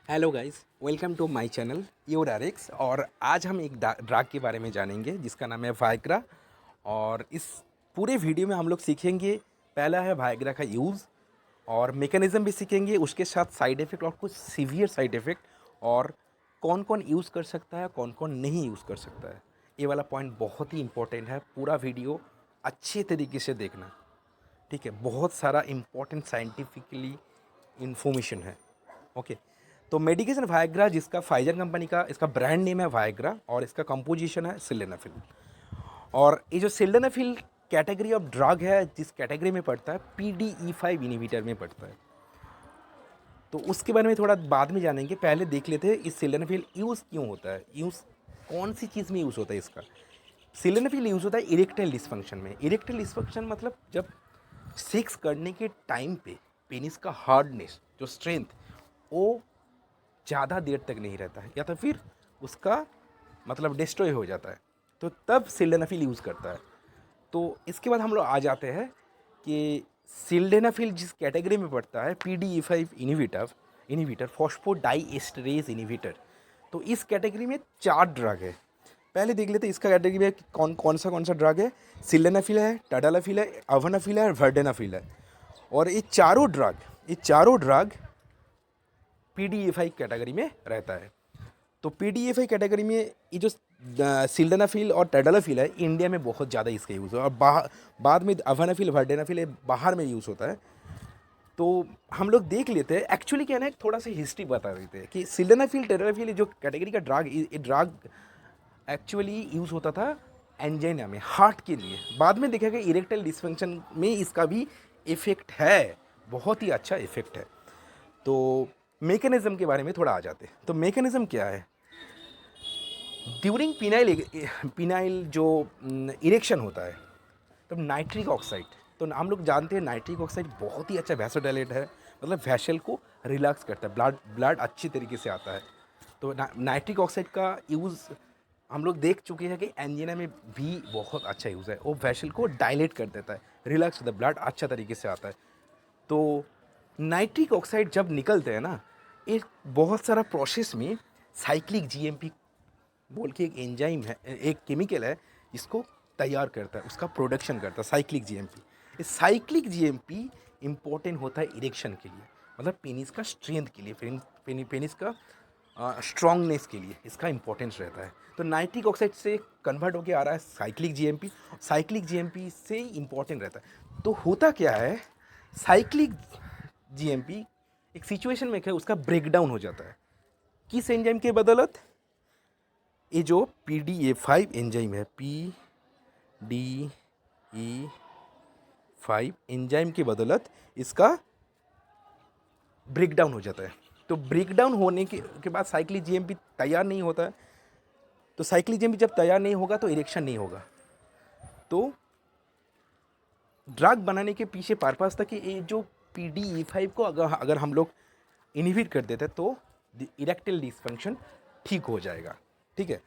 Hello guys, welcome to my channel your RX. और आज हम एक ड्रग के बारे में जानेंगे जिसका नाम है वायग्रा। और इस पूरे वीडियो में हम लोग सीखेंगे, पहला है वायग्रा का यूज़ और मैकेनिज़्म भी सीखेंगे, उसके साथ साइड इफ़ेक्ट और कुछ सीवियर साइड इफ़ेक्ट, और कौन कौन यूज़ कर सकता है कौन कौन नहीं यूज़ कर सकता है। ये वाला पॉइंट बहुत ही इंपॉर्टेंट है, पूरा वीडियो अच्छे तरीके से देखना, ठीक है। बहुत सारा इम्पोर्टेंट साइंटिफिकली इंफॉर्मेशन है, ओके। तो मेडिकेशन वायग्रा, जिसका फाइजर कंपनी का इसका ब्रांड नेम है वायग्रा, और इसका कंपोजिशन है सिल्डेनाफिल। और ये जो सिल्डेनाफिल कैटेगरी ऑफ ड्रग है, जिस कैटेगरी में पड़ता है, PDE5 इनिबिटर में पड़ता है। तो उसके बारे में थोड़ा बाद में जानेंगे, पहले देख लेते हैं इस सिल्डेनाफिल यूज़ क्यों होता है, यूज़ कौन सी चीज़ में यूज़ होता है इसका। सिल्डेनाफिल यूज़ होता है इरेक्टाइल डिस्फंक्शन में। इरेक्टाइल डिस्फंक्शन मतलब जब सेक्स करने के टाइम पे पेनिस का हार्डनेस, जो स्ट्रेंथ, वो ज़्यादा देर तक नहीं रहता है, या तो फिर उसका मतलब डिस्ट्रॉय हो जाता है, तो तब सिल्डेनाफिल यूज़ करता है। तो इसके बाद हम लोग आ जाते हैं कि सिल्डेनाफिल जिस कैटेगरी में पड़ता है, PDE5 इनिबिटर फॉस्फोडाइएस्टरेज इनिबिटर। तो इस कैटेगरी में 4 ड्रग है। पहले देख लेते हैं इसका कैटेगरी में कौन सा ड्रग है। सिल्डेनाफिल है, टैडलाफिल है, अवनाफिल है और वर्डेनाफिल है। और ये चारों ड्रग PDE5 कैटेगरी में रहता है। तो PDE5 कैटेगरी में ये जो सिल्डेनाफिल और टैडलाफिल है, इंडिया में बहुत ज़्यादा इसका यूज़ है, और बाद में अवनाफिल वर्डेनाफिल बाहर में यूज़ होता है। तो हम लोग देख लेते हैं एक्चुअली क्या है ना, थोड़ा सा हिस्ट्री बता देते हैं कि सिल्डेनाफिल टैडलाफिल जो कैटेगरी का ड्रग, ये ड्रग एक्चुअली यूज़ होता था एंजाइना में, हार्ट के लिए। बाद में देखा गया इरेक्टाइल डिस्फंक्शन में इसका भी इफ़ेक्ट है, बहुत ही अच्छा इफ़ेक्ट है। तो मैकेनिज़्म के बारे में थोड़ा आ जाते हैं। तो मैकेनिज़्म क्या है, ड्यूरिंग पिनाइल जो इरेक्शन होता है, तब नाइट्रिक ऑक्साइड, तो हम लोग जानते हैं नाइट्रिक ऑक्साइड बहुत ही अच्छा वैसोडाइलेट है, मतलब वैसल को रिलैक्स करता है, ब्लड अच्छी तरीके से आता है। तो नाइट्रिक ऑक्साइड का यूज़ हम लोग देख चुके हैं कि एंजिना में भी बहुत अच्छा यूज़ है, वो वैसल को डायलेट कर देता है, रिलैक्स होता है, ब्लड अच्छा तरीके से आता है। तो नाइट्रिक ऑक्साइड जब निकलते हैं ना, एक बहुत सारा प्रोसेस में साइक्लिक GMP बोल के एक एंजाइम है, एक केमिकल है, जिसको तैयार करता है, उसका प्रोडक्शन करता है साइक्लिक GMP। इस साइक्लिक GMP इम्पोर्टेंट होता है इरेक्शन के लिए, मतलब पेनिस का स्ट्रेंथ के लिए, पेनिस का स्ट्रॉन्गनेस के लिए इसका इंपॉर्टेंस रहता है। तो नाइट्रिक ऑक्साइड से कन्वर्ट होकर आ रहा है साइक्लिक GMP से इम्पॉर्टेंट रहता है। तो होता क्या है, साइक्लिक GMP एक सिचुएशन में क्या है, उसका ब्रेकडाउन हो जाता है। किस एंजाइम के बदौलत, ये जो PDE5 एंजाइम है, PDE5 एंजाइम की बदौलत इसका ब्रेकडाउन हो जाता है। तो ब्रेकडाउन होने के बाद साइक्लिक GMP तैयार नहीं होता है। तो साइक्लिक GMP जब तैयार नहीं होगा तो इरेक्शन नहीं होगा। तो ड्रग बनाने के पीछे पर्पस था कि ये जो PDE5 को अगर हम लोग इनहिबिट कर देते हैं तो इरेक्टाइल डिसफंक्शन ठीक हो जाएगा, ठीक है।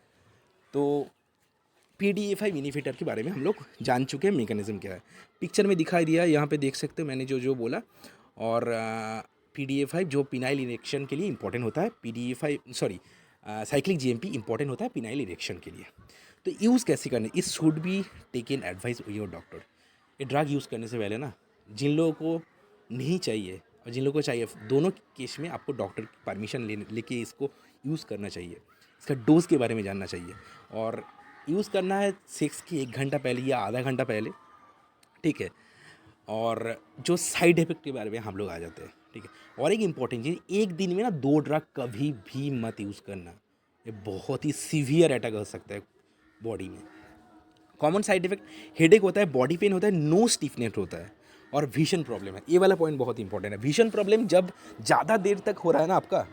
तो PDE5 इनिबिटर के बारे में हम लोग जान चुके हैं, मैकेनिज्म क्या है, पिक्चर में दिखाई दिया, यहाँ पे देख सकते हो मैंने जो बोला। और PDE5 जो पिनाइल इरेक्शन के लिए इंपॉर्टेंट होता है, साइक्लिक GMP इंपॉर्टेंट होता है पिनाइल इरेक्शन के लिए। तो यूज़ कैसे करने, इस should be taken advice your doctor. ये ड्रग यूज़ करने से पहले ना, जिन लोगों को नहीं चाहिए और जिन लोगों को चाहिए, दोनों केस में आपको डॉक्टर की परमिशन लेके इसको यूज़ करना चाहिए। इसका डोज के बारे में जानना चाहिए, और यूज़ करना है सेक्स की 1 घंटा पहले या आधा घंटा पहले, ठीक है। और जो साइड इफेक्ट के बारे में हम लोग आ जाते हैं, ठीक है। और एक इम्पॉर्टेंट चीज़, एक दिन में ना 2 ड्रग कभी भी मत यूज़ करना, ये बहुत ही सीवियर अटैक हो सकता है बॉडी में। कॉमन साइड इफेक्ट हेडेक होता है, बॉडी पेन होता है, नो स्टिफनेस होता है, और विजन प्रॉब्लम है। ये वाला पॉइंट बहुत इंपॉर्टेंट है। विजन प्रॉब्लम जब ज़्यादा देर तक हो रहा है ना आपका,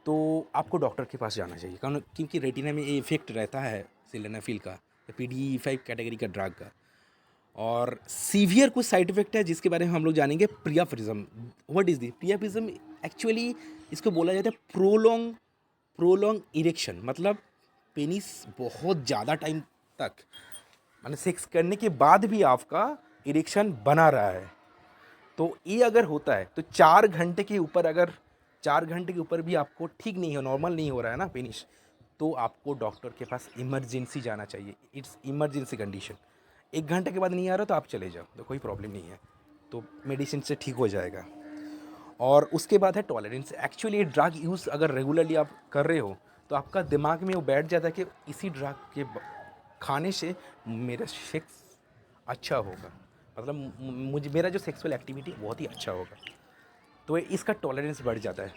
तो आपको डॉक्टर के पास जाना चाहिए, क्योंकि रेटिना में ये इफेक्ट रहता है सिल्डेनाफिल का, PDE5 कैटेगरी का ड्रग का। और सीवियर कुछ साइड इफेक्ट है जिसके बारे में हम लोग जानेंगे। प्रियाफिज्म, व्हाट इज़ दी प्रियाफिज्म, एक्चुअली इसको बोला जाता है प्रोलॉन्ग इरेक्शन, मतलब पेनिस बहुत ज़्यादा टाइम तक माने सेक्स करने के बाद भी आपका इरेक्शन बना रहा है, तो ये अगर होता है तो 4 घंटे के ऊपर, अगर 4 घंटे के ऊपर भी आपको ठीक नहीं हो, नॉर्मल नहीं हो रहा है ना फिनिश, तो आपको डॉक्टर के पास इमरजेंसी जाना चाहिए। It's emergency condition. 1 घंटे के बाद नहीं आ रहा तो आप चले जाओ, तो कोई प्रॉब्लम नहीं है, तो मेडिसिन से ठीक हो जाएगा। और उसके बाद है टॉलरेंस। एक्चुअली ये ड्रग यूज़ अगर रेगुलरली आप कर रहे हो तो आपका दिमाग में वो बैठ जाता है कि इसी ड्रग के खाने से मेरा सेक्स अच्छा होगा, मतलब मुझे मेरा जो सेक्सुअल एक्टिविटी बहुत ही अच्छा होगा, तो इसका टॉलरेंस बढ़ जाता है।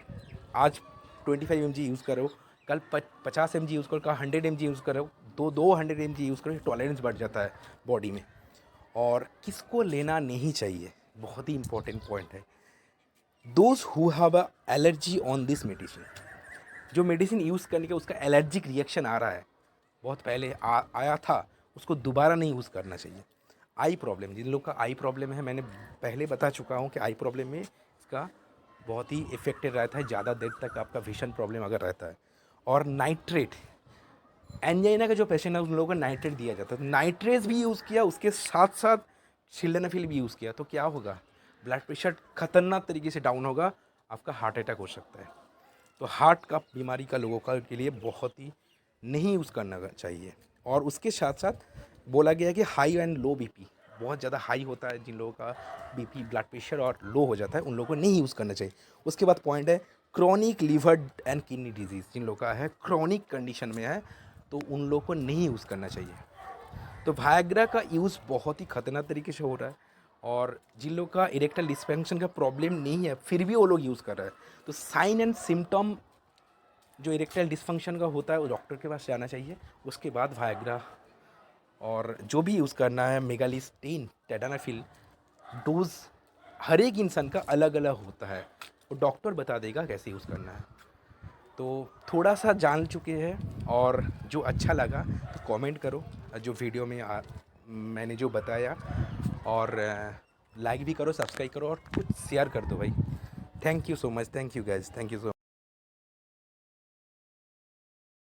आज 25 mg यूज़ करो, कल 50 mg यूज़ करो, कल 100 mg यूज़ करो, 200 mg यूज़ करो, टॉलरेंस बढ़ जाता है बॉडी में। और किसको लेना नहीं चाहिए, बहुत ही इंपॉर्टेंट पॉइंट है, those who have a allergy on this medicine. जो मेडिसिन यूज़ करने के उसका एलर्जिक रिएक्शन आ रहा है, बहुत पहले आया था, उसको दोबारा नहीं यूज़ करना चाहिए। आई प्रॉब्लम, जिन लोग का आई प्रॉब्लम है, मैंने पहले बता चुका हूँ कि आई प्रॉब्लम में इसका बहुत ही इफेक्टेड रहता है, ज़्यादा देर तक आपका विजन प्रॉब्लम अगर रहता है। और नाइट्रेट, एंजाइना का जो पेशेंट है उन लोगों को नाइट्रेट दिया जाता है, तो नाइट्रेट भी यूज़ किया, उसके साथ साथ सिल्डेनाफिल भी यूज़ किया, तो क्या होगा, ब्लड प्रेशर खतरनाक तरीके से डाउन होगा, आपका हार्ट अटैक हो सकता है। तो हार्ट का बीमारी का लोगों का के लिए बहुत ही नहीं यूज़ करना चाहिए। और उसके साथ साथ बोला गया है कि हाई एंड लो बीपी, बहुत ज़्यादा हाई होता है जिन लोगों का बीपी ब्लड प्रेशर, और लो हो जाता है उन लोगों को नहीं यूज़ करना चाहिए। उसके बाद पॉइंट है chronic liver and kidney disease, जिन लोगों का है क्रॉनिक कंडीशन में है, तो उन लोगों को नहीं यूज़ करना चाहिए। तो वायग्रा का यूज़ बहुत ही खतरनाक तरीके से हो रहा है, और जिन लोग का इरेक्टाइल डिस्फंक्शन का प्रॉब्लम नहीं है फिर भी वो लोग यूज़ कर रहे हैं, तो साइन एंड सिम्टम जो इरेक्टाइल डिस्फंक्शन का होता है वो डॉक्टर के पास जाना चाहिए। उसके बाद वायग्रा और जो भी यूज़ करना है, मेगालिस्टीन, टेडानाफिल, डोज हर एक इंसान का अलग अलग होता है, वो डॉक्टर बता देगा कैसे यूज़ करना है। तो थोड़ा सा जान चुके हैं, और जो अच्छा लगा तो कमेंट करो, जो वीडियो में मैंने जो बताया, और लाइक भी करो, सब्सक्राइब करो, और कुछ शेयर कर दो भाई। Thank you so much, thank you guys, thank you so